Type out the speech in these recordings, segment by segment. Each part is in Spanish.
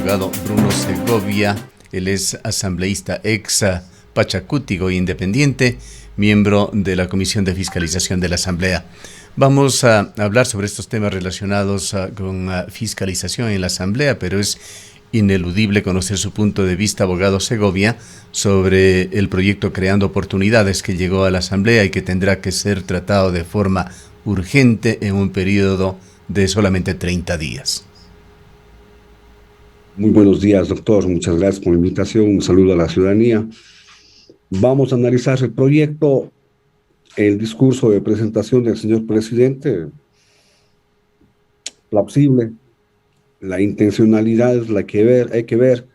abogado Bruno Segovia. Él es asambleísta ex Pachacútico independiente, miembro de la Comisión de Fiscalización de la Asamblea. Vamos a hablar sobre estos temas relacionados con fiscalización en la Asamblea, pero es ineludible conocer su punto de vista, abogado Segovia, sobre el proyecto Creando Oportunidades que llegó a la Asamblea y que tendrá que ser tratado de forma urgente en un periodo de solamente 30 días. Muy buenos días, doctor. Muchas gracias por la invitación. Un saludo a la ciudadanía. Vamos a analizar el proyecto, el discurso de presentación del señor presidente, plausible. La intencionalidad es la que hay que ver.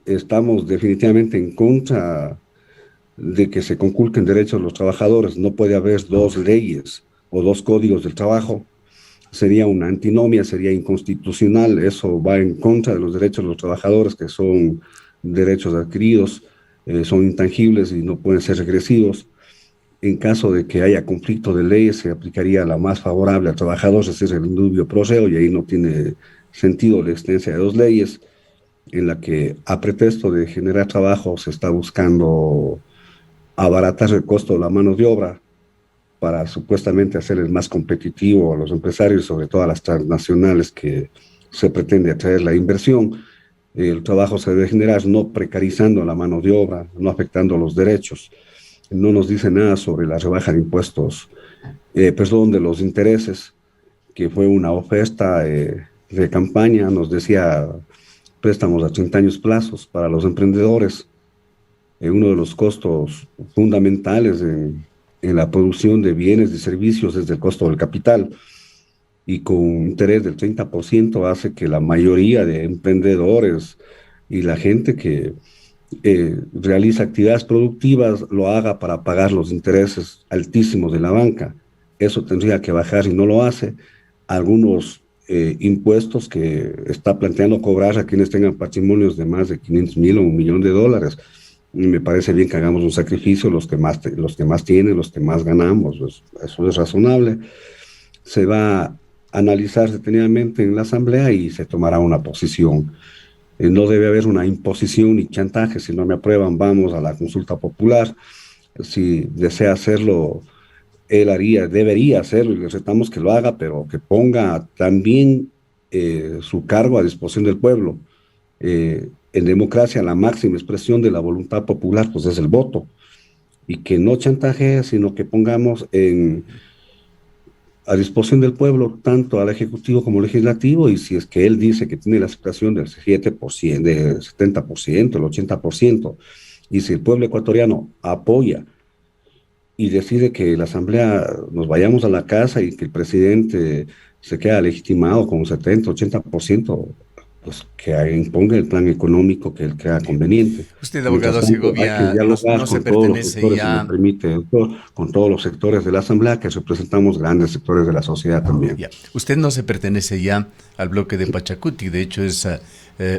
Estamos definitivamente en contra de que se conculquen derechos de los trabajadores. No puede haber dos leyes o dos códigos del trabajo. Sería una antinomia, sería inconstitucional. Eso va en contra de los derechos de los trabajadores, que son derechos adquiridos, son intangibles y no pueden ser regresivos. En caso de que haya conflicto de leyes, se aplicaría la más favorable al trabajador, es decir, el indubio pro reo, y ahí no tiene sentido la existencia de dos leyes en la que, a pretexto de generar trabajo, se está buscando abaratar el costo de la mano de obra para supuestamente hacerles más competitivo a los empresarios, sobre todo a las transnacionales que se pretende atraer la inversión. El trabajo se debe generar no precarizando la mano de obra, no afectando los derechos. No nos dice nada sobre la rebaja de impuestos, de los intereses, que fue una oferta de campaña. Nos decía préstamos a 30 años plazos para los emprendedores. Uno de los costos fundamentales en la producción de bienes y servicios es el costo del capital, y con un interés del 30% hace que la mayoría de emprendedores y la gente que realiza actividades productivas lo haga para pagar los intereses altísimos de la banca. Eso tendría que bajar y no lo hace. Algunos impuestos que está planteando cobrar a quienes tengan patrimonios de más de 500,000 o $1,000,000. Y me parece bien que hagamos un sacrificio, los que más tienen, los que más ganamos. Pues, eso es razonable. Se va a analizar detenidamente en la Asamblea y se tomará una posición. No debe haber una imposición ni chantaje. Si no me aprueban, vamos a la consulta popular. Si desea hacerlo, él debería hacerlo, y le retamos que lo haga, pero que ponga también su cargo a disposición del pueblo. En democracia, la máxima expresión de la voluntad popular pues es el voto, y que no chantajee, sino que pongamos a disposición del pueblo tanto al Ejecutivo como al Legislativo, y si es que él dice que tiene la aceptación del 7%, del 70%, el 80%, y si el pueblo ecuatoriano apoya y decide que la Asamblea nos vayamos a la casa y que el presidente se queda legitimado con 70, 80%, pues que imponga el plan económico que él crea conveniente. Usted, abogado Segovia, hay que dialogar no se con todos los pertenece sectores, ya... si me permite, doctor, con todos los sectores de la Asamblea, que representamos grandes sectores de la sociedad también. Ya. Usted no se pertenece ya al bloque de Pachacuti, de hecho es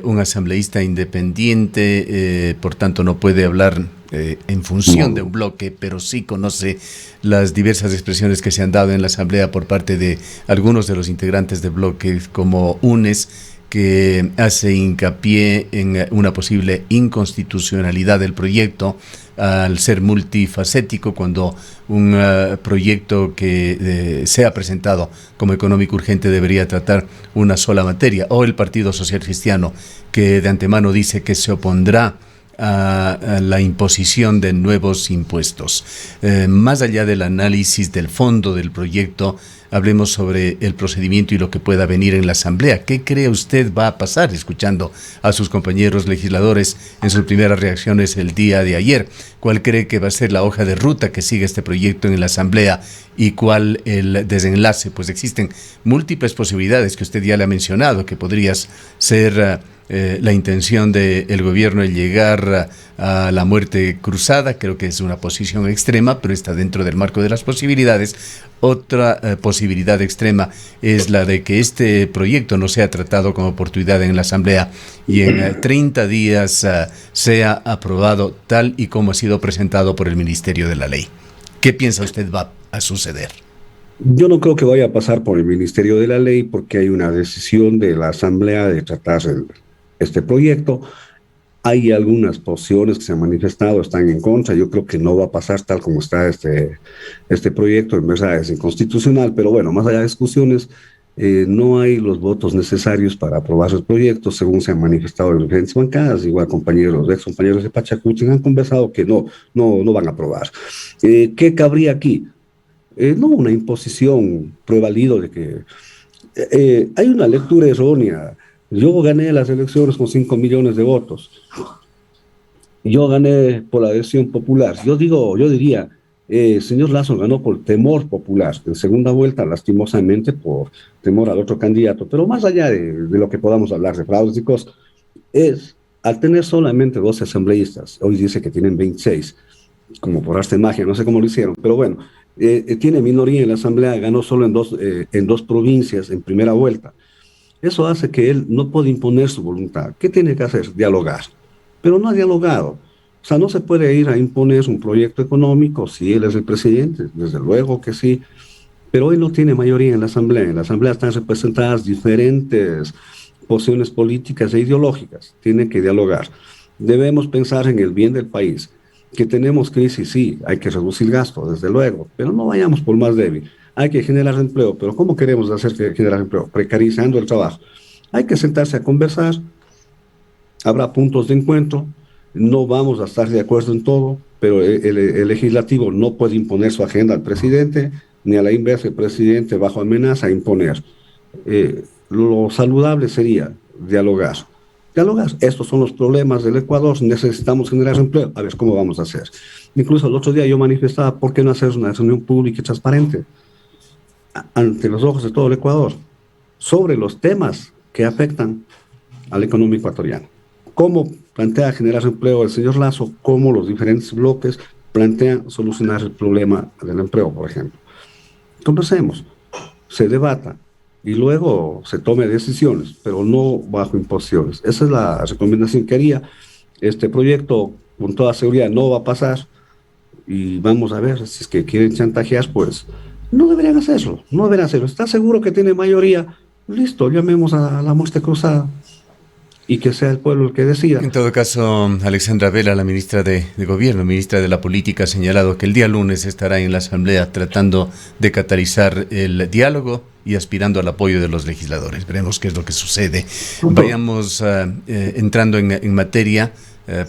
un asambleísta independiente, por tanto no puede hablar en función de un bloque, pero sí conoce las diversas expresiones que se han dado en la Asamblea por parte de algunos de los integrantes del bloque, como UNES, que hace hincapié en una posible inconstitucionalidad del proyecto al ser multifacético, cuando un proyecto que sea presentado como económico urgente debería tratar una sola materia, o el Partido Social Cristiano, que de antemano dice que se opondrá a la imposición de nuevos impuestos. Más allá del análisis del fondo del proyecto, hablemos sobre el procedimiento y lo que pueda venir en la Asamblea. ¿Qué cree usted va a pasar escuchando a sus compañeros legisladores en sus primeras reacciones el día de ayer? ¿Cuál cree que va a ser la hoja de ruta que sigue este proyecto en la Asamblea y cuál el desenlace? Pues existen múltiples posibilidades que usted ya le ha mencionado, que podría ser la intención del gobierno de llegar a la muerte cruzada. Creo que es una posición extrema, pero está dentro del marco de las posibilidades. Otra posibilidad extrema es la de que este proyecto no sea tratado como oportunidad en la Asamblea y en 30 días sea aprobado tal y como ha sido presentado por el Ministerio de la Ley. ¿Qué piensa usted va a suceder? Yo no creo que vaya a pasar por el Ministerio de la Ley, porque hay una decisión de la Asamblea de tratar este proyecto. Hay algunas posiciones que se han manifestado, están en contra. Yo creo que no va a pasar tal como está este proyecto, en verdad es inconstitucional, pero bueno, más allá de discusiones, no hay los votos necesarios para aprobar el proyecto, según se han manifestado en diferentes bancadas, igual compañeros, ex compañeros de Pachacuti han conversado que no van a aprobar. ¿Qué cabría aquí? No una imposición, prueba válido de que hay una lectura errónea. Yo gané las elecciones con 5 millones de votos. Yo gané por la adhesión popular. Yo diría, señor Lazo ganó por temor popular. En segunda vuelta, lastimosamente, por temor al otro candidato. Pero más allá de lo que podamos hablar de fraudes y cosas, es, al tener solamente 12 asambleístas, hoy dice que tienen 26, como por arte de magia, no sé cómo lo hicieron, pero bueno, tiene minoría en la asamblea, ganó solo en dos provincias en primera vuelta. Eso hace que él no pueda imponer su voluntad. ¿Qué tiene que hacer? Dialogar. Pero no ha dialogado. O sea, no se puede ir a imponer un proyecto económico si él es el presidente, desde luego que sí, pero hoy no tiene mayoría en la Asamblea. En la Asamblea están representadas diferentes posiciones políticas e ideológicas. Tiene que dialogar. Debemos pensar en el bien del país. Que tenemos crisis, sí, hay que reducir gasto, desde luego, pero no vayamos por más débil. Hay que generar empleo, pero ¿cómo queremos hacer que generar empleo? Precarizando el trabajo. Hay que sentarse a conversar, habrá puntos de encuentro, no vamos a estar de acuerdo en todo, pero el legislativo no puede imponer su agenda al presidente, ni a la inversa el presidente bajo amenaza a imponer. Lo saludable sería dialogar. Dialogar, estos son los problemas del Ecuador, necesitamos generar empleo, a ver cómo vamos a hacer. Incluso el otro día yo manifestaba, ¿por qué no hacer una reunión pública y transparente ante los ojos de todo el Ecuador sobre los temas que afectan a la economía ecuatoriana? ¿Cómo plantea generar empleo el señor Lazo? ¿Cómo los diferentes bloques plantean solucionar el problema del empleo, por ejemplo? Conversemos, se debata y luego se tome decisiones, pero no bajo imposiciones. Esa es la recomendación que haría. Este proyecto, con toda seguridad, no va a pasar y vamos a ver si es que quieren chantajear, pues no deberían hacerlo, no deberían hacerlo. ¿Está seguro que tiene mayoría? Listo, llamemos a la muerte cruzada y que sea el pueblo el que decida. En todo caso, Alexandra Vela, la ministra de Gobierno, ministra de la Política, ha señalado que el día lunes estará en la Asamblea tratando de catalizar el diálogo y aspirando al apoyo de los legisladores. Veremos qué es lo que sucede. Vayamos entrando en materia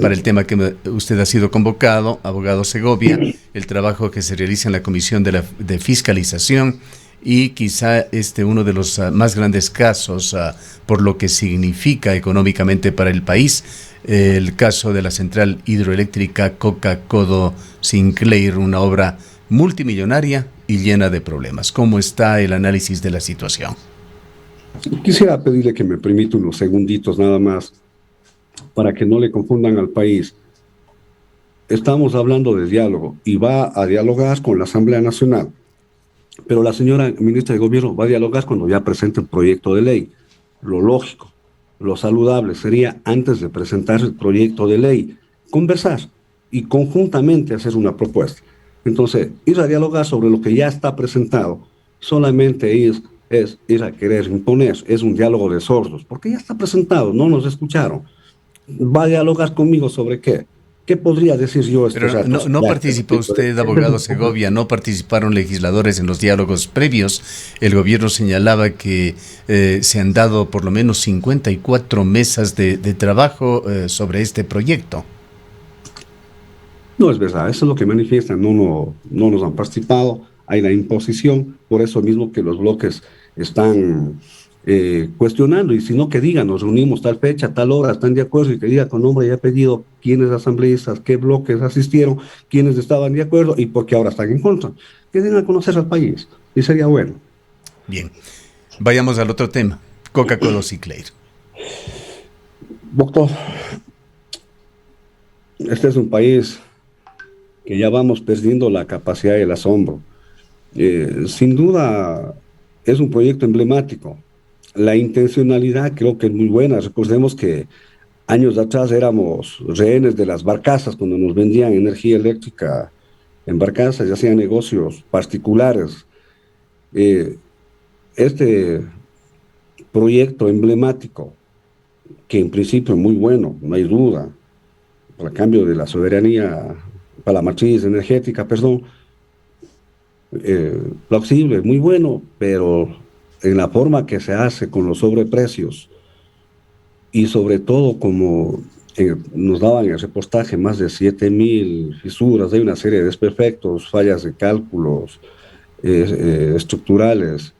para el tema que usted ha sido convocado, abogado Segovia, el trabajo que se realiza en la Comisión de Fiscalización y quizá uno de los más grandes casos por lo que significa económicamente para el país, el caso de la central hidroeléctrica Coca-Codo Sinclair, una obra multimillonaria y llena de problemas. ¿Cómo está el análisis de la situación? Quisiera pedirle que me permita unos segunditos nada más para que no le confundan al país. Estamos hablando de diálogo y va a dialogar con la Asamblea Nacional. Pero la señora ministra de Gobierno va a dialogar cuando ya presente el proyecto de ley. Lo lógico, lo saludable sería, antes de presentar el proyecto de ley, conversar y conjuntamente hacer una propuesta. Entonces, ir a dialogar sobre lo que ya está presentado solamente es ir a querer imponer, es un diálogo de sordos, porque ya está presentado, no nos escucharon. ¿Va a dialogar conmigo sobre qué? ¿Qué podría decir yo a estos Pero ratos? no participó usted, abogado Segovia, no participaron legisladores en los diálogos previos. El gobierno señalaba que se han dado por lo menos 54 mesas de trabajo sobre este proyecto. No es verdad, eso es lo que manifiestan, no nos han participado, hay la imposición, por eso mismo que los bloques están cuestionando, y si no que digan, nos reunimos tal fecha, tal hora, están de acuerdo, y que diga con nombre y apellido quiénes asambleístas, qué bloques asistieron, quiénes estaban de acuerdo y por qué ahora están en contra. Que den a conocer al país, y sería bueno. Bien, vayamos al otro tema, Coca-Cola Sinclair. Doctor, este es un país que ya vamos perdiendo la capacidad del asombro. Sin duda es un proyecto emblemático. La intencionalidad creo que es muy buena. Recordemos que años atrás éramos rehenes de las barcazas cuando nos vendían energía eléctrica en barcazas y hacían negocios particulares. Este proyecto emblemático que en principio es muy bueno, no hay duda, para el cambio de la soberanía, para la matriz energética, perdón, plausible, muy bueno, pero en la forma que se hace con los sobreprecios y sobre todo como nos daban en el reportaje más de 7.000 fisuras, hay una serie de desperfectos, fallas de cálculos estructurales,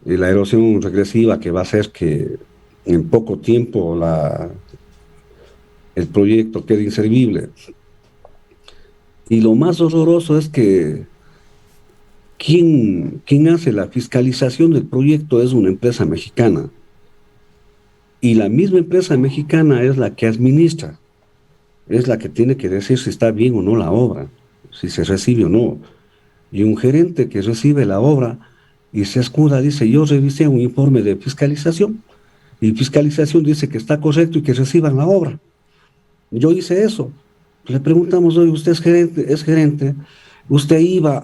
y la erosión regresiva que va a hacer que en poco tiempo el proyecto quede inservible. Y lo más horroroso es que quien hace la fiscalización del proyecto es una empresa mexicana. Y la misma empresa mexicana es la que administra, es la que tiene que decir si está bien o no la obra, si se recibe o no. Y un gerente que recibe la obra y se escuda dice, yo revisé un informe de fiscalización y fiscalización dice que está correcto y que reciban la obra. Yo hice eso. Le preguntamos, oye, usted es gerente, usted iba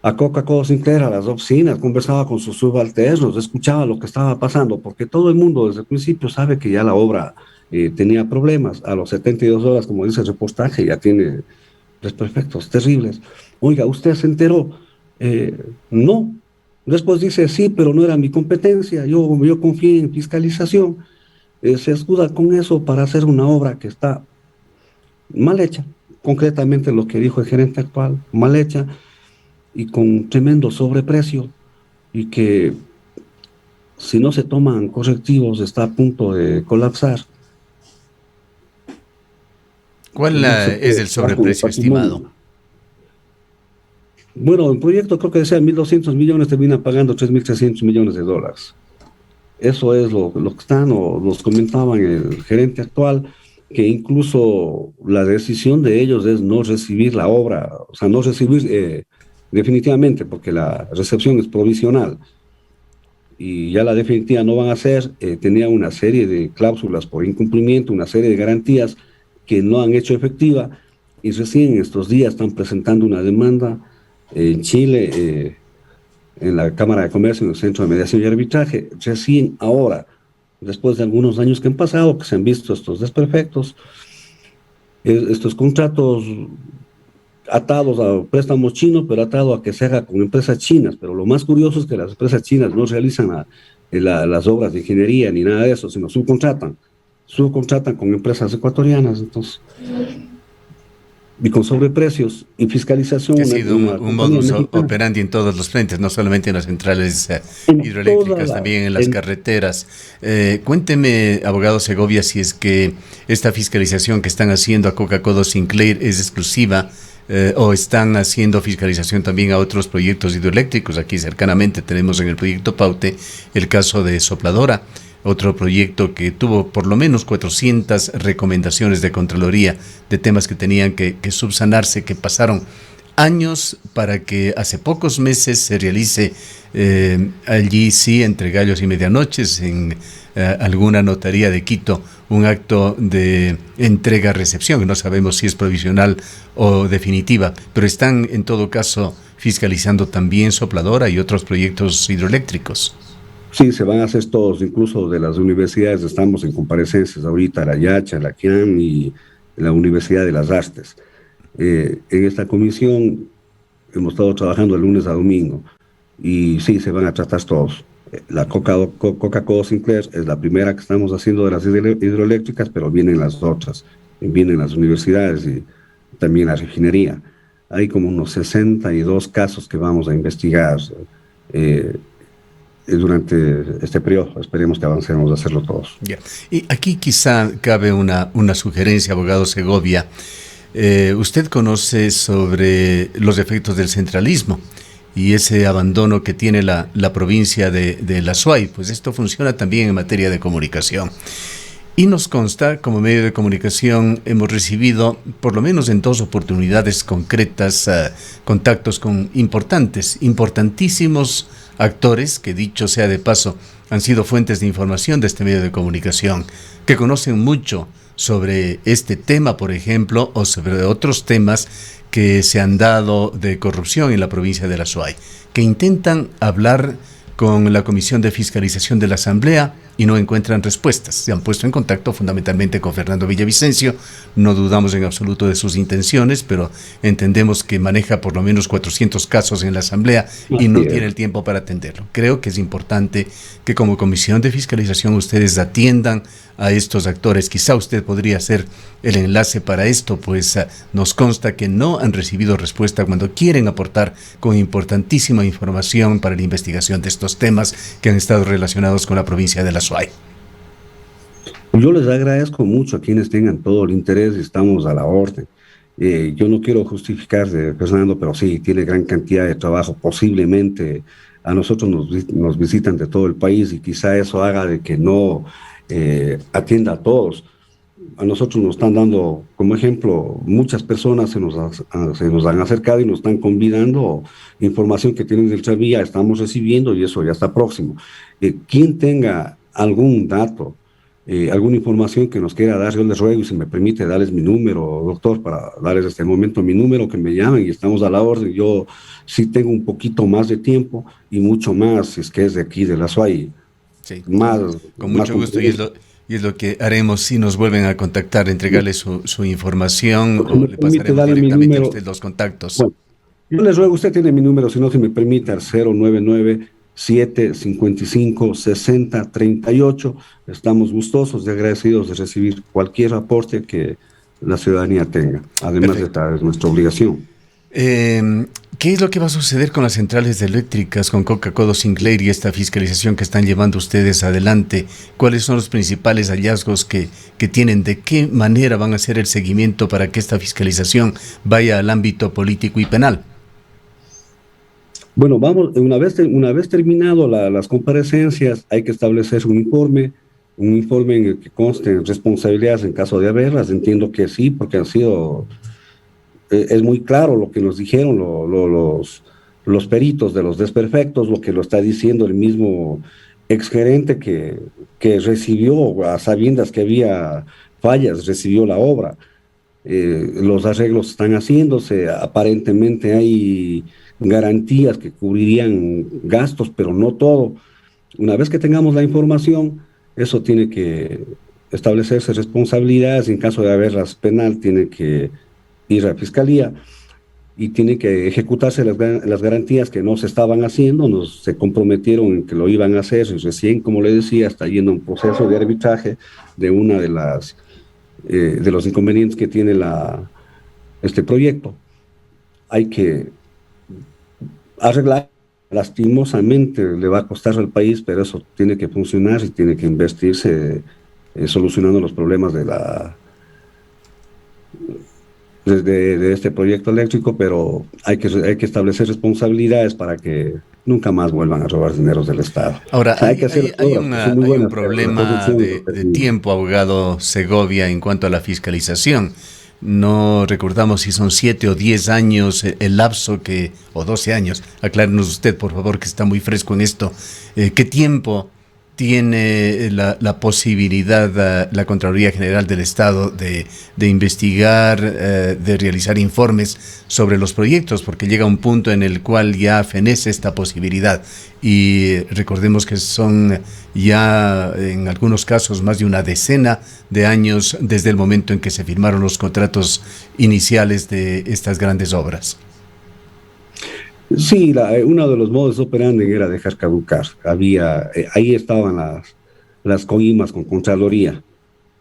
a Coca-Cola Sinclair, a las oficinas, conversaba con sus subalternos, escuchaba lo que estaba pasando, porque todo el mundo desde el principio sabe que ya la obra tenía problemas. A los 72 horas, como dice el reportaje, ya tiene desperfectos terribles. Oiga, ¿usted se enteró? No. Después dice, sí, pero no era mi competencia, yo confié en fiscalización. Se escuda con eso para hacer una obra que está mal hecha, concretamente lo que dijo el gerente actual, mal hecha y con tremendo sobreprecio, y que si no se toman correctivos está a punto de colapsar. ¿Cuál No se es puede el jugar con el sobreprecio estimado? patrimonio. Bueno, el proyecto creo que decía 1.200 millones, termina pagando 3.300 millones de dólares. Eso es lo que están, o nos comentaban el gerente actual, que incluso la decisión de ellos es no recibir la obra, o sea, no recibir definitivamente, porque la recepción es provisional y ya la definitiva no van a hacer. Tenía una serie de cláusulas por incumplimiento, una serie de garantías que no han hecho efectiva, y recién estos días están presentando una demanda en Chile, en la Cámara de Comercio, en el Centro de Mediación y Arbitraje, recién ahora, después de algunos años que han pasado, que se han visto estos desperfectos, estos contratos atados a préstamos chinos, pero atado a que se haga con empresas chinas. Pero lo más curioso es que las empresas chinas no realizan las obras de ingeniería ni nada de eso, sino subcontratan con empresas ecuatorianas, entonces, y con sobreprecios y fiscalización, Que ha sido una un compañía modus mexicana. operandi en todos los frentes, no solamente en las centrales En toda hidroeléctricas, la, también en las en carreteras. Cuénteme, abogado Segovia, si es que esta fiscalización que están haciendo a Coca-Cola Sinclair es exclusiva, o están haciendo fiscalización también a otros proyectos hidroeléctricos. Aquí cercanamente tenemos en el proyecto Paute el caso de Sopladora, otro proyecto que tuvo por lo menos 400 recomendaciones de Contraloría de temas que tenían que subsanarse, que pasaron años para que hace pocos meses se realice allí sí, entre gallos y medianoches, en alguna notaría de Quito, un acto de entrega-recepción, que no sabemos si es provisional o definitiva, pero están en todo caso fiscalizando también Sopladora y otros proyectos hidroeléctricos. Sí, se van a hacer todos, incluso de las universidades. Estamos en comparecencias ahorita, la Yacha, la CIAN y la Universidad de las Artes. En esta comisión hemos estado trabajando de lunes a domingo, y sí, se van a tratar todos. La Coca-Cola Sinclair es la primera que estamos haciendo de las hidroeléctricas, pero vienen las otras, vienen las universidades y también la refinería. Hay como unos 62 casos que vamos a investigar eh, durante este periodo. Esperemos que avancemos a hacerlo todos. Yeah. Y aquí quizá cabe una sugerencia, abogado Segovia. Usted conoce sobre los efectos del centralismo y ese abandono que tiene la provincia de la SUAY. Pues esto funciona también en materia de comunicación. Y nos consta, como medio de comunicación, hemos recibido, por lo menos en 2 oportunidades concretas, contactos con importantísimos actores, que dicho sea de paso, han sido fuentes de información de este medio de comunicación, que conocen mucho sobre este tema, por ejemplo, o sobre otros temas que se han dado de corrupción en la provincia de la SUAY, que intentan hablar con la Comisión de Fiscalización de la Asamblea y no encuentran respuestas. Se han puesto en contacto fundamentalmente con Fernando Villavicencio. No dudamos en absoluto de sus intenciones, pero entendemos que maneja por lo menos 400 casos en la Asamblea y no tiene el tiempo para atenderlo. Creo que es importante que como Comisión de Fiscalización ustedes atiendan a estos actores. Quizá usted podría ser el enlace para esto, pues nos consta que no han recibido respuesta cuando quieren aportar con importantísima información para la investigación de estos temas que han estado relacionados con la provincia de la Suay. Yo les agradezco mucho a quienes tengan todo el interés y estamos a la orden. Yo no quiero justificar de Fernando, pero sí, tiene gran cantidad de trabajo. Posiblemente a nosotros nos visitan de todo el país y quizá eso haga de que no atienda a todos. A nosotros nos están dando, como ejemplo, muchas personas se nos han acercado y nos están convidando información que tienen del tranvía, estamos recibiendo y eso ya está próximo. Quien tenga algún dato, alguna información que nos quiera dar, yo les ruego y si me permite darles mi número, doctor, para darles este momento mi número, que me llamen y estamos a la orden. Yo sí tengo un poquito más de tiempo y mucho más, si es que es de aquí de la SUAY. Sí, con mucho gusto y es lo que haremos si nos vuelven a contactar, entregarle su información o le pasaremos directamente a usted los contactos. Bueno, yo les ruego, usted tiene mi número, si no se me permite, al 099-755-6038. Estamos gustosos y agradecidos de recibir cualquier aporte que la ciudadanía tenga, además de esta es nuestra obligación. ¿Qué es lo que va a suceder con las centrales eléctricas, con Coca-Cola Sinclair y esta fiscalización que están llevando ustedes adelante? ¿Cuáles son los principales hallazgos que tienen? ¿De qué manera van a hacer el seguimiento para que esta fiscalización vaya al ámbito político y penal? Bueno, una vez terminado las comparecencias, hay que establecer un informe en el que consten responsabilidades en caso de haberlas. Entiendo que sí, porque es muy claro lo que nos dijeron los peritos de los desperfectos, lo que lo está diciendo el mismo exgerente que recibió, a sabiendas que había fallas, recibió la obra. Los arreglos están haciéndose, aparentemente hay garantías que cubrirían gastos, pero no todo. Una vez que tengamos la información, eso tiene que establecerse responsabilidades, en caso de haberlas penal, tiene que ir a Fiscalía y tiene que ejecutarse las garantías que no se estaban haciendo, se comprometieron en que lo iban a hacer y recién, como le decía, está yendo un proceso de arbitraje de una de los inconvenientes que tiene este proyecto. Hay que arreglar, lastimosamente le va a costar al país, pero eso tiene que funcionar y tiene que investirse solucionando los problemas de este proyecto eléctrico, pero hay que establecer responsabilidades para que nunca más vuelvan a robar dineros del Estado. Ahora, hay un problema de tiempo, abogado Segovia, en cuanto a la fiscalización. No recordamos si son 7 o 10 años el lapso o 12 años. Aclárenos usted, por favor, que está muy fresco en esto. ¿Qué tiempo tiene la posibilidad la Contraloría General del Estado de investigar, de realizar informes sobre los proyectos? Porque llega un punto en el cual ya fenece esta posibilidad y recordemos que son ya en algunos casos más de una decena de años desde el momento en que se firmaron los contratos iniciales de estas grandes obras. Sí, uno de los modos operandi era dejar caducar. Ahí estaban las coimas con Contraloría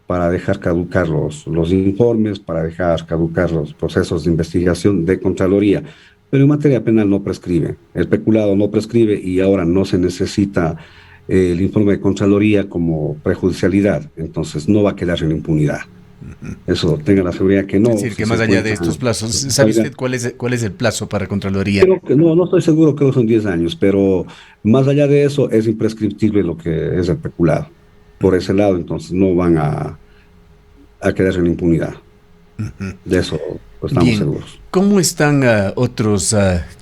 para dejar caducar los informes, para dejar caducar los procesos de investigación de Contraloría. Pero en materia penal no prescribe, el peculado no prescribe y ahora no se necesita el informe de Contraloría como prejudicialidad, entonces no va a quedar en impunidad. Eso tenga la seguridad que no. Es decir, que más allá de estos plazos, ¿sabe usted cuál es el plazo para Contraloría? Creo que no estoy seguro, creo que son 10 años, pero más allá de eso es imprescriptible lo que es el peculado. Por ese lado, entonces no van a quedar en impunidad. De eso estamos seguros. ¿Cómo están otros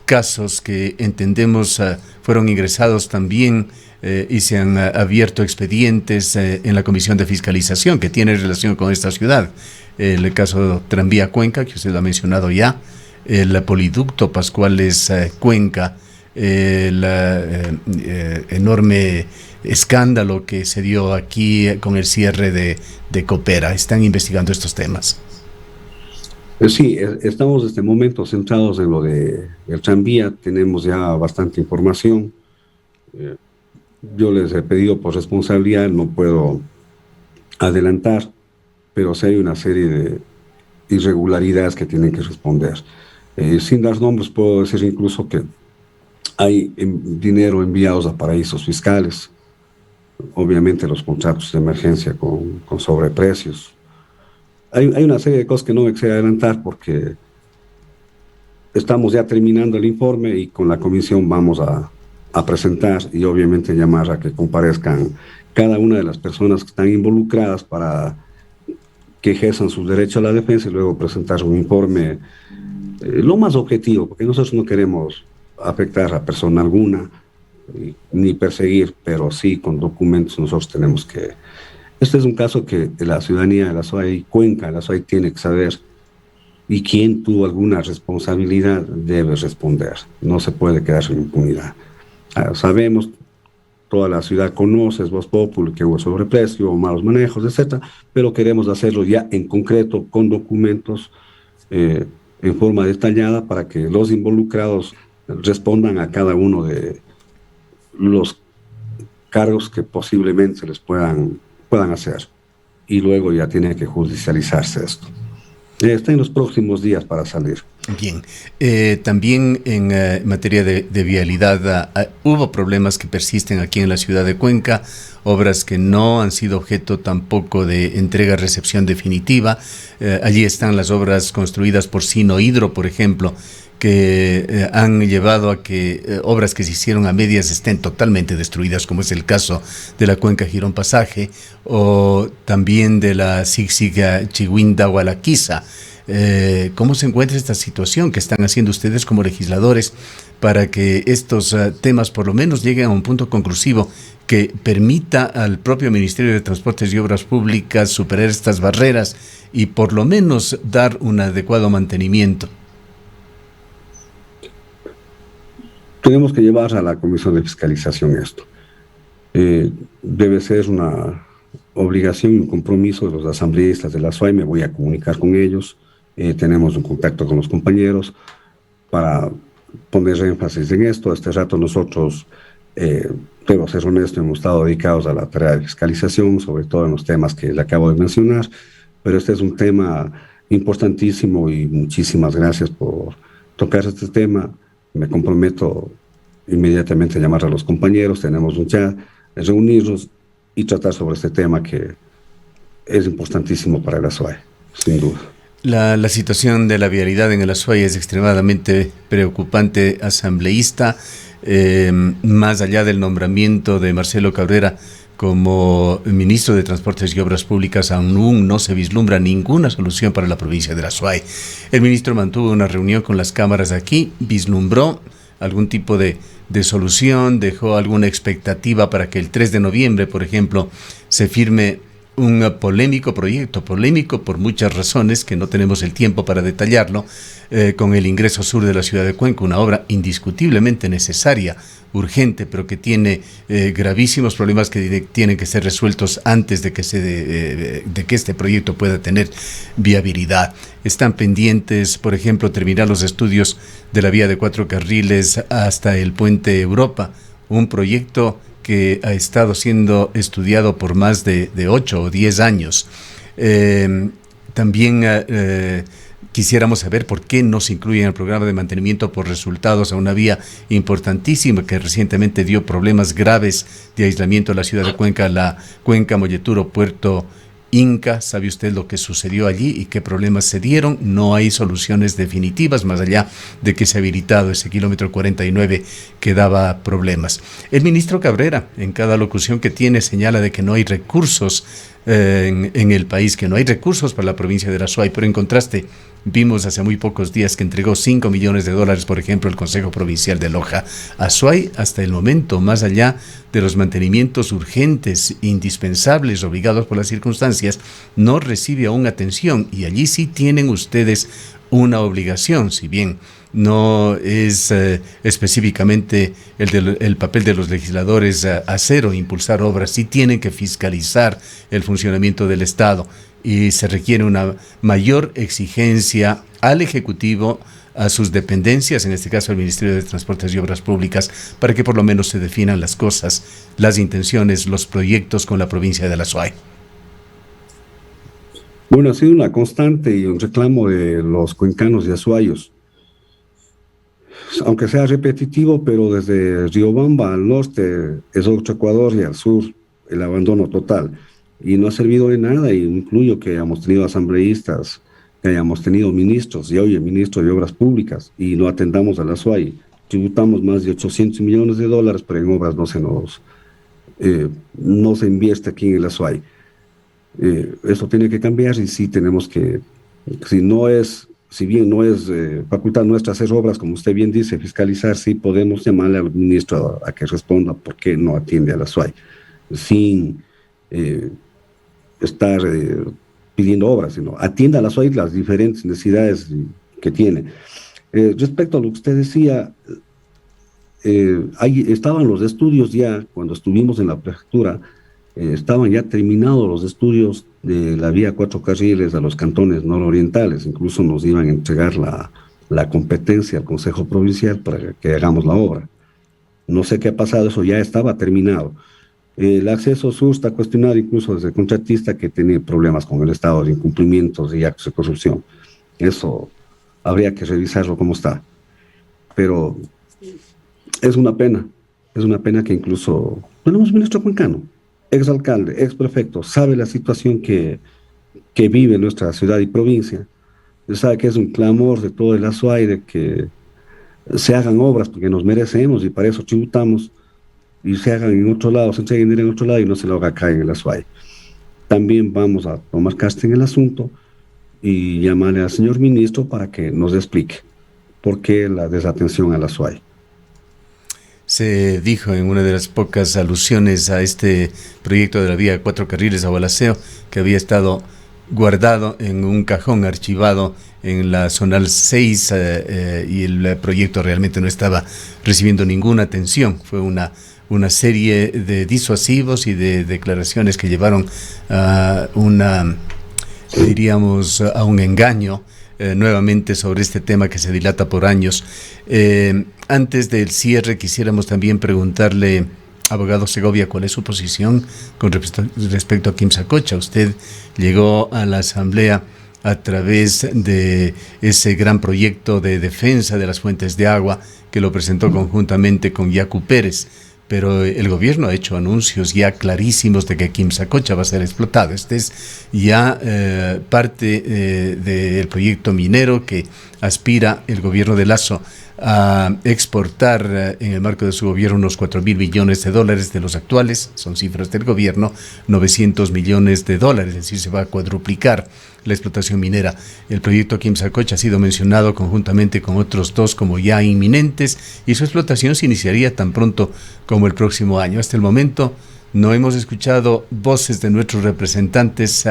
casos que entendemos fueron ingresados también y se han abierto expedientes en la Comisión de Fiscalización que tiene relación con esta ciudad? El caso Tranvía Cuenca, que usted lo ha mencionado ya, el poliducto Pascuales Cuenca, el enorme escándalo que se dio aquí con el cierre de Coopera. ¿Están investigando estos temas? Sí, estamos en este momento centrados en lo del tranvía, tenemos ya bastante información. Eh, yo les he pedido por responsabilidad, no puedo adelantar, pero sí hay una serie de irregularidades que tienen que responder. Sin dar nombres, puedo decir incluso que hay dinero enviados a paraísos fiscales, obviamente los contratos de emergencia con sobreprecios. Hay una serie de cosas que no me quisiera adelantar porque estamos ya terminando el informe y con la comisión vamos a presentar y obviamente llamar a que comparezcan cada una de las personas que están involucradas para que ejerzan su derecho a la defensa y luego presentar un informe lo más objetivo, porque nosotros no queremos afectar a persona alguna ni perseguir, pero sí con documentos nosotros tenemos que... Este es un caso que la ciudadanía de la SOAI Cuenca, la SOAI tiene que saber, y quien tuvo alguna responsabilidad debe responder. No se puede quedar sin impunidad. Sabemos, toda la ciudad conoce, es Voz Populi, que hubo sobreprecio, malos manejos, etcétera, pero queremos hacerlo ya en concreto, con documentos, en forma detallada, para que los involucrados respondan a cada uno de los cargos que posiblemente se les puedan hacer. Y luego ya tiene que judicializarse esto. Está en los próximos días para salir. Bien, también en materia de vialidad, hubo problemas que persisten aquí en la ciudad de Cuenca, obras que no han sido objeto tampoco de entrega-recepción definitiva. Allí están las obras construidas por Sinohidro, por ejemplo, que han llevado a que obras que se hicieron a medias estén totalmente destruidas, como es el caso de la Cuenca Girón Pasaje o también de la Zig-Zig Chihuinda Gualaquiza. ¿Cómo se encuentra esta situación? ¿Qué están haciendo ustedes como legisladores para que estos temas por lo menos lleguen a un punto conclusivo que permita al propio Ministerio de Transportes y Obras Públicas superar estas barreras y por lo menos dar un adecuado mantenimiento? Tenemos que llevar a la Comisión de Fiscalización esto. Debe ser una obligación y un compromiso de los asambleístas de la SOAI. Me voy a comunicar con ellos. Tenemos un contacto con los compañeros para poner énfasis en esto. A este rato nosotros, debo ser honesto, hemos estado dedicados a la tarea de fiscalización, sobre todo en los temas que le acabo de mencionar, pero este es un tema importantísimo y muchísimas gracias por tocar este tema. Me comprometo inmediatamente a llamar a los compañeros, tenemos un chat, reunirnos y tratar sobre este tema que es importantísimo para el Azuay, sin duda. La situación de la vialidad en el Azuay es extremadamente preocupante, asambleísta, más allá del nombramiento de Marcelo Cabrera como ministro de Transportes y Obras Públicas, aún no se vislumbra ninguna solución para la provincia de Azuay. El ministro mantuvo una reunión con las cámaras aquí, vislumbró algún tipo de solución, dejó alguna expectativa para que el 3 de noviembre, por ejemplo, se firme un polémico proyecto, polémico por muchas razones que no tenemos el tiempo para detallarlo, con el ingreso sur de la ciudad de Cuenca, una obra indiscutiblemente necesaria, urgente, pero que tiene gravísimos problemas que tienen que ser resueltos antes de que este proyecto pueda tener viabilidad. Están pendientes, por ejemplo, terminar los estudios de la vía de 4 carriles hasta el puente Europa, un proyecto que ha estado siendo estudiado por más de 8 o 10 años. También quisiéramos saber por qué no se incluye en el programa de mantenimiento por resultados a una vía importantísima que recientemente dio problemas graves de aislamiento a la ciudad de Cuenca, la Cuenca Molleturo Puerto Inca. ¿Sabe usted lo que sucedió allí y qué problemas se dieron? No hay soluciones definitivas, más allá de que se ha habilitado ese kilómetro 49 que daba problemas. El ministro Cabrera, en cada locución que tiene, señala de que no hay recursos en el país, que no hay recursos para la provincia de Azuay, pero en contraste, vimos hace muy pocos días que entregó $5 millones, por ejemplo, el Consejo Provincial de Loja. Azuay, hasta el momento, más allá de los mantenimientos urgentes, indispensables, obligados por las circunstancias, no recibe aún atención, y allí sí tienen ustedes una obligación, si bien no es específicamente el papel de los legisladores hacer o impulsar obras, sí tienen que fiscalizar el funcionamiento del Estado y se requiere una mayor exigencia al Ejecutivo, a sus dependencias, en este caso al Ministerio de Transportes y Obras Públicas, para que por lo menos se definan las cosas, las intenciones, los proyectos con la provincia de La Suay. Bueno, ha sido una constante y un reclamo de los cuencanos y azuayos, aunque sea repetitivo, pero desde Riobamba al norte es otro Ecuador y al sur el abandono total. Y no ha servido de nada, y incluyo que hayamos tenido asambleístas, que hayamos tenido ministros, y hoy el ministro de Obras Públicas, y no atendamos a la SUAY. Tributamos más de 800 millones de dólares, pero en obras no se invierte aquí en la SUAY. Eso tiene que cambiar y sí tenemos que, si bien no es facultad nuestra hacer obras, como usted bien dice, fiscalizar, sí podemos llamarle al ministro a que responda por qué no atiende a la SUAY, sin estar pidiendo obras, sino atienda a la SUAY las diferentes necesidades que tiene. Respecto a lo que usted decía, ahí estaban los estudios ya, cuando estuvimos en la prefectura, estaban ya terminados los estudios de la vía 4 carriles a los cantones nororientales, incluso nos iban a entregar la competencia al Consejo Provincial para que hagamos la obra. No sé qué ha pasado, eso ya estaba terminado. El acceso sur está cuestionado incluso desde el contratista, que tiene problemas con el Estado de incumplimientos y actos de corrupción. Eso habría que revisarlo cómo está. Pero es una pena que incluso tenemos un ministro cuencano, exalcalde, exprefecto, sabe la situación que vive nuestra ciudad y provincia. Él sabe que es un clamor de todo el Azuay de que se hagan obras porque nos merecemos y para eso tributamos, y se hagan en otro lado, se entreguen dinero en otro lado y no se lo haga acá en el Azuay. También vamos a tomar carta en el asunto y llamarle al señor ministro para que nos explique por qué la desatención al Azuay. Se dijo en una de las pocas alusiones a este proyecto de la vía 4 carriles a Gualaceo que había estado guardado en un cajón archivado en la zonal 6 y el proyecto realmente no estaba recibiendo ninguna atención. Fue una serie de disuasivos y de declaraciones que llevaron a a un engaño nuevamente sobre este tema que se dilata por años. Antes del cierre quisiéramos también preguntarle, abogado Segovia, ¿cuál es su posición con respecto a Quimsacocha? Usted llegó a la Asamblea a través de ese gran proyecto de defensa de las fuentes de agua que lo presentó conjuntamente con Yacu Pérez, pero el gobierno ha hecho anuncios ya clarísimos de que Quimsacocha va a ser explotado. Este es ya parte del proyecto minero que aspira el gobierno de Lasso a exportar en el marco de su gobierno unos 4.000 millones de dólares de los actuales, son cifras del gobierno, 900 millones de dólares, es decir, se va a cuadruplicar la explotación minera. El proyecto Quimsacocha ha sido mencionado conjuntamente con otros dos como ya inminentes y su explotación se iniciaría tan pronto como el próximo año. Hasta el momento no hemos escuchado voces de nuestros representantes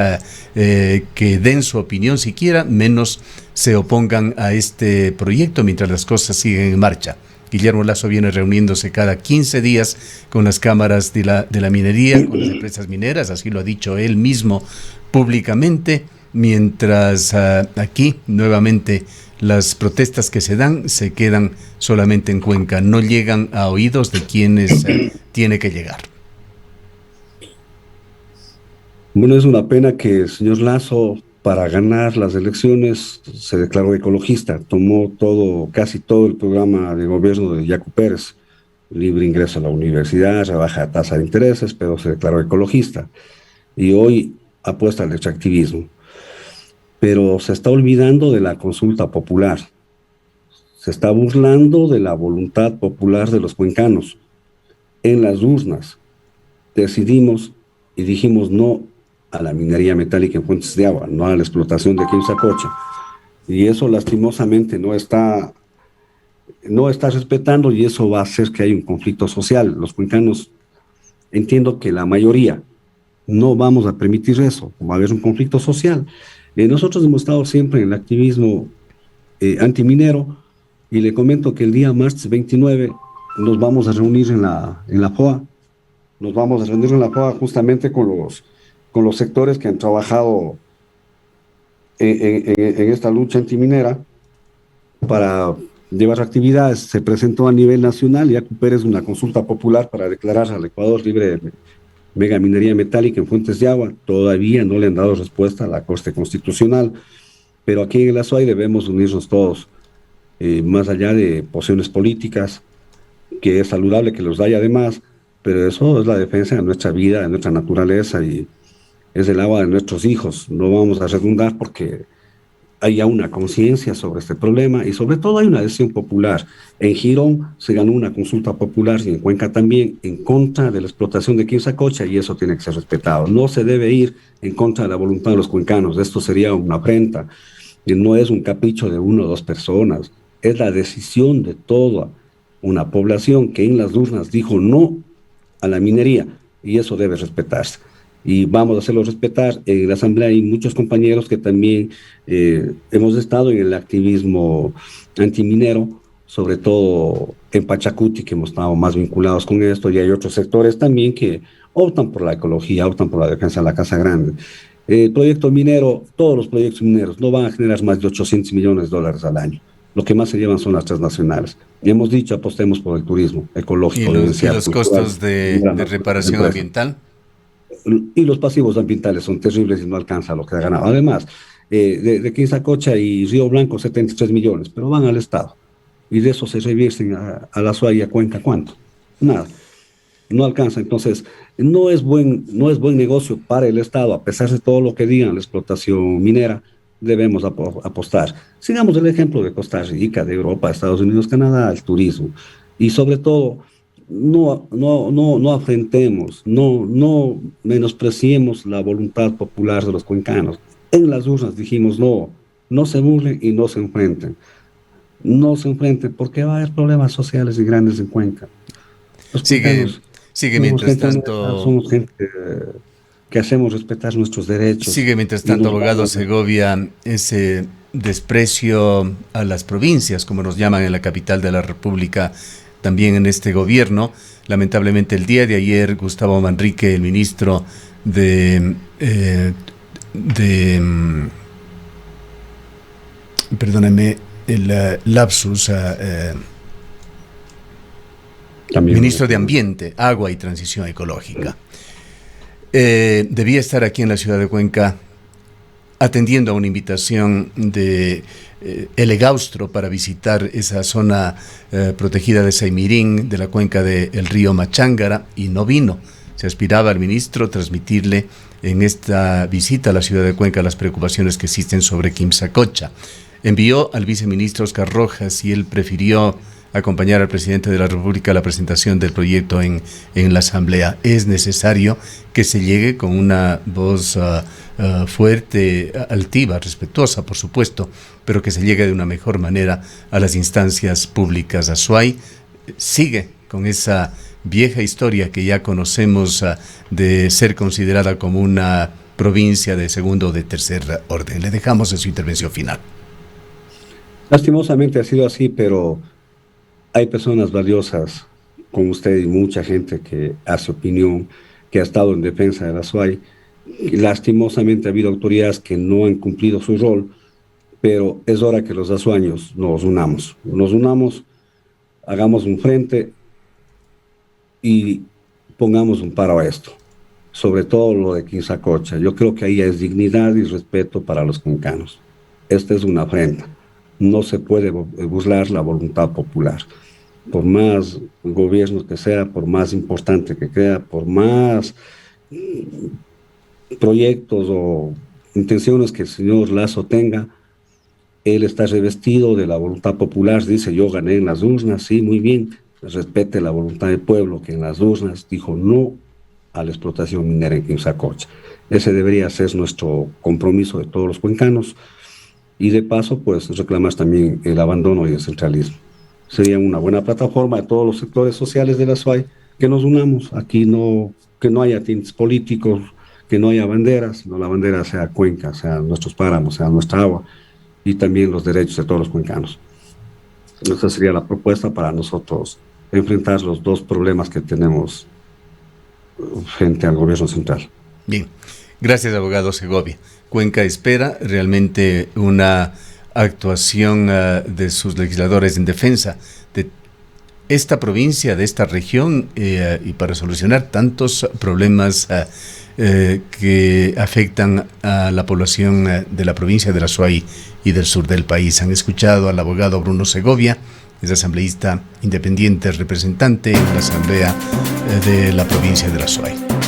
que den su opinión siquiera, menos se opongan a este proyecto mientras las cosas siguen en marcha. Guillermo Lasso viene reuniéndose cada 15 días con las cámaras de la minería, con las empresas mineras, así lo ha dicho él mismo públicamente, mientras aquí nuevamente las protestas que se dan se quedan solamente en Cuenca, no llegan a oídos de quienes tiene que llegar. Bueno, es una pena que el señor Lasso, para ganar las elecciones, se declaró ecologista, tomó casi todo el programa de gobierno de Yacu Pérez, libre ingreso a la universidad, rebaja tasa de intereses, pero se declaró ecologista y hoy apuesta al extractivismo. Pero se está olvidando de la consulta popular, se está burlando de la voluntad popular de los cuencanos. En las urnas decidimos y dijimos no a la minería metálica en fuentes de agua, no a la explotación de Quimsacocha. Y eso lastimosamente no está respetando, y eso va a hacer que haya un conflicto social. Los cuencanos, entiendo que la mayoría, no vamos a permitir eso, va a haber un conflicto social. Nosotros hemos estado siempre en el activismo antiminero, y le comento que el día martes 29 nos vamos a reunir en la FOA. Nos vamos a reunir en la FOA justamente con los sectores que han trabajado en esta lucha antiminera para llevar actividades. Se presentó a nivel nacional y Acuper es una consulta popular para declarar al Ecuador libre de megaminería metálica en fuentes de agua. Todavía no le han dado respuesta a la Corte Constitucional, pero aquí en el Azuay debemos unirnos todos, más allá de posiciones políticas, que es saludable que los haya además, pero eso es la defensa de nuestra vida, de nuestra naturaleza, y es el agua de nuestros hijos. No vamos a redundar porque hay ya una conciencia sobre este problema y sobre todo hay una decisión popular. En Girón se ganó una consulta popular y en Cuenca también en contra de la explotación de Quimsacocha, y eso tiene que ser respetado. No se debe ir en contra de la voluntad de los cuencanos. Esto sería una afrenta y no es un capricho de una o dos personas. Es la decisión de toda una población que en las urnas dijo no a la minería, y eso debe respetarse. Y vamos a hacerlo respetar. En la Asamblea hay muchos compañeros que también hemos estado en el activismo antiminero, sobre todo en Pachacuti, que hemos estado más vinculados con esto, y hay otros sectores también que optan por la ecología, optan por la defensa de la Casa Grande. El proyecto minero, todos los proyectos mineros no van a generar más de 800 millones de dólares al año. Lo que más se llevan son las transnacionales. Y hemos dicho, apostemos por el turismo ecológico. Y los costos de reparación ambiental? Y los pasivos ambientales son terribles y no alcanza lo que ha ganado. Además, de Quimsacocha y Río Blanco, 73 millones, pero van al Estado. Y de eso se revierten a la Azuay y a Cuenca, ¿cuánto? Nada. No alcanza. Entonces, no es buen negocio para el Estado, a pesar de todo lo que digan la explotación minera. Debemos apostar. Sigamos el ejemplo de Costa Rica, de Europa, Estados Unidos, Canadá, el turismo. Y sobre todo, no afrentemos, no menospreciemos la voluntad popular de los cuencanos. En las urnas dijimos no se burlen y no se enfrenten. No se enfrenten porque va a haber problemas sociales y grandes en Cuenca. Los sigue mientras tanto. Somos gente que hacemos respetar nuestros derechos. Sigue mientras tanto, abogado Segovia, ese desprecio a las provincias, como nos llaman en la capital de la República, también en este gobierno. Lamentablemente el día de ayer Gustavo Manrique, el ministro perdóneme el lapsus, ministro de Ambiente, Agua y Transición Ecológica, debía estar aquí en la ciudad de Cuenca atendiendo a una invitación de El Egaustro para visitar esa zona protegida de Saimirín, de la cuenca del río Machángara, y no vino. Se aspiraba al ministro transmitirle en esta visita a la ciudad de Cuenca las preocupaciones que existen sobre Quimsacocha. Envió al viceministro Oscar Rojas y él prefirió acompañar al presidente de la República a la presentación del proyecto en la Asamblea. Es necesario que se llegue con una voz fuerte, altiva, respetuosa, por supuesto, pero que se llegue de una mejor manera a las instancias públicas. Azuay sigue con esa vieja historia que ya conocemos de ser considerada como una provincia de segundo o de tercer orden. Le dejamos en su intervención final. Lastimosamente ha sido así, pero hay personas valiosas como usted y mucha gente que hace opinión, que ha estado en defensa de la Azuay. Lastimosamente ha habido autoridades que no han cumplido su rol, pero es hora que los azuaños nos unamos, hagamos un frente y pongamos un paro a esto, sobre todo lo de Quimsacocha. Yo creo que ahí es dignidad y respeto para los cuencanos. Esta es una afrenta. No se puede burlar la voluntad popular. Por más gobierno que sea, por más importante que sea, por más proyectos o intenciones que el señor Lasso tenga, él está revestido de la voluntad popular. Dice, yo gané en las urnas, sí, muy bien, respete la voluntad del pueblo que en las urnas dijo no a la explotación minera en Quimsacocha. Ese debería ser nuestro compromiso de todos los cuencanos. Y de paso, pues reclamar también el abandono y el centralismo. Sería una buena plataforma de todos los sectores sociales de la Azuay, que nos unamos. Aquí que no haya tintes políticos, que no haya banderas, sino la bandera sea Cuenca, sea nuestros páramos, sea nuestra agua. y también los derechos de todos los cuencanos. Esa sería la propuesta para nosotros enfrentar los dos problemas que tenemos frente al gobierno central. Bien, gracias, abogado Segovia. Cuenca espera realmente una actuación de sus legisladores en defensa de esta provincia, de esta región, y para solucionar tantos problemas que afectan a la población de la provincia de la Azuay y del sur del país. Han escuchado al abogado Bruno Segovia, es asambleísta independiente, representante en la asamblea de la provincia de la Azuay.